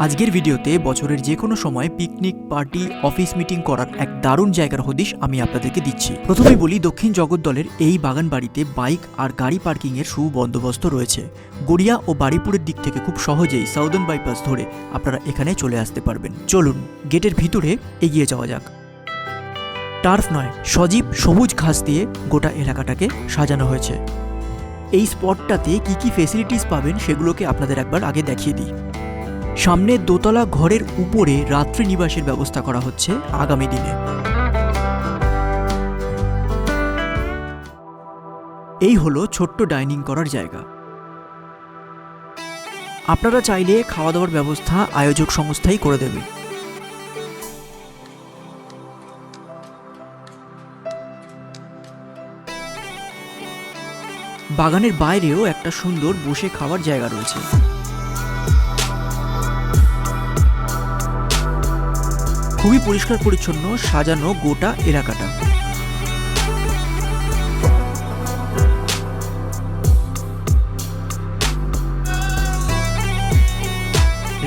আজকের ভিডিওতে বছরের যে কোনো সময় পিকনিক, পার্টি, অফিস মিটিং করার এক দারুণ জায়গার হদিশ আমি আপনাদেরকে দিচ্ছি। প্রথমেই বলি, দক্ষিণ জগদ্দলের এই বাগান বাড়িতে বাইক আর গাড়ি পার্কিং এর সুবন্দোবস্ত রয়েছে। গড়িয়া ও বাড়িপুরের দিক থেকে খুব সহজেই সাউদার্ন বাইপাস ধরে আপনারা এখানে চলে আসতে পারবেন। চলুন গেটের ভিতরে এগিয়ে যাওয়া যাক। টার্ফ নয়, সজীব সবুজ ঘাস দিয়ে গোটা এলাকাটাকে সাজানো হয়েছে। এই স্পটটাতে কি কি ফেসিলিটিস পাবেন সেগুলোকে আপনাদের একবার আগে দেখিয়ে দিই। সামনে দোতলা ঘরের উপরে রাত্রি নিবাসের ব্যবস্থা করা হচ্ছে আগামী দিনে। এই হলো ছোট্ট ডাইনিং করার জায়গা। আপনারা চাইলে খাওয়া দাওয়ার ব্যবস্থা আয়োজক সংস্থাই করে দেবে। বাগানের বাইরেও একটা সুন্দর বসে খাওয়ার জায়গা রয়েছে। খুবই পরিষ্কার পরিচ্ছন্ন সাজানো গোটা এলাকাটা।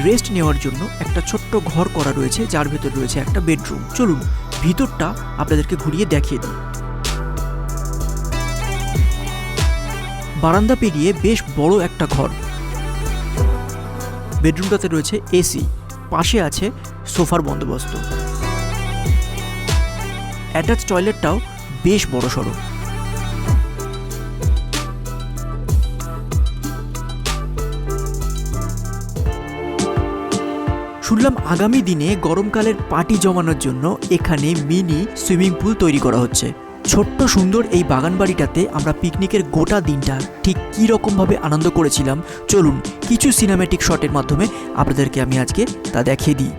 রেস্ট নেওয়ার জন্য একটা ছোট্ট ঘর করা রয়েছে, যার ভেতর রয়েছে একটা বেডরুম। চলুন ভিতরটা আপনাদেরকে ঘুরিয়ে দেখিয়ে দিই। বারান্দা পেরিয়ে বেশ বড় একটা ঘর। বেডরুমটাতে রয়েছে এসি, পাশে আছে সোফার বন্দোবস্ত। অ্যাটাচ টয়লেটটাও বেশ বড় সড়ো। শুনলাম আগামী দিনে গরমকালের পার্টি জমানোর জন্য এখানে মিনি সুইমিং পুল তৈরি করা হচ্ছে। ছোট্ট সুন্দর এই বাগান বাড়িটাতে আমরা পিকনিকের গোটা দিনটা ঠিক কী রকমভাবে আনন্দ করেছিলাম, চলুন কিছু সিনেম্যাটিক শটের মাধ্যমে আপনাদেরকে আমি আজকে তা দেখিয়ে দিই।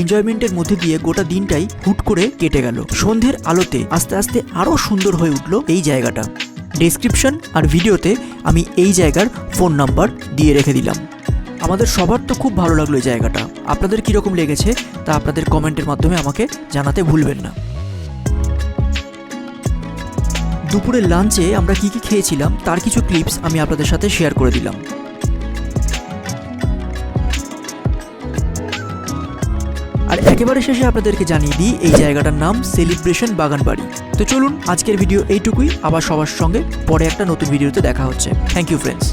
এনজয়মেন্টের মধ্যে দিয়ে গোটা দিনটাই হুট করে কেটে গেল। সন্ধ্যের আলোতে আস্তে আস্তে আরো সুন্দর হয়ে উঠল এই জায়গাটা। ডেসক্রিপশন আর ভিডিওতে আমি এই জায়গার ফোন নাম্বার দিয়ে রেখে দিলাম। আমাদের সবার তো খুব ভালো লাগলো এই জায়গাটা। আপনাদের কিরকম লেগেছে তা আপনাদের কমেন্টের মাধ্যমে আমাকে জানাতে ভুলবেন না। দুপুরের লাঞ্চে আমরা কি কি খেয়েছিলাম তার কিছু ক্লিপস আমি আপনাদের সাথে শেয়ার করে দিলাম। আর একেবারে শেষে আপনাদেরকে জানিয়ে দিই এই জায়গাটার নাম সেলিব্রেশন বাগান বাড়ি। তো চলুন আজকের ভিডিও এইটুকুই। আবার সবার সঙ্গে পরে একটা নতুন ভিডিওতে দেখা হচ্ছে। Thank you friends.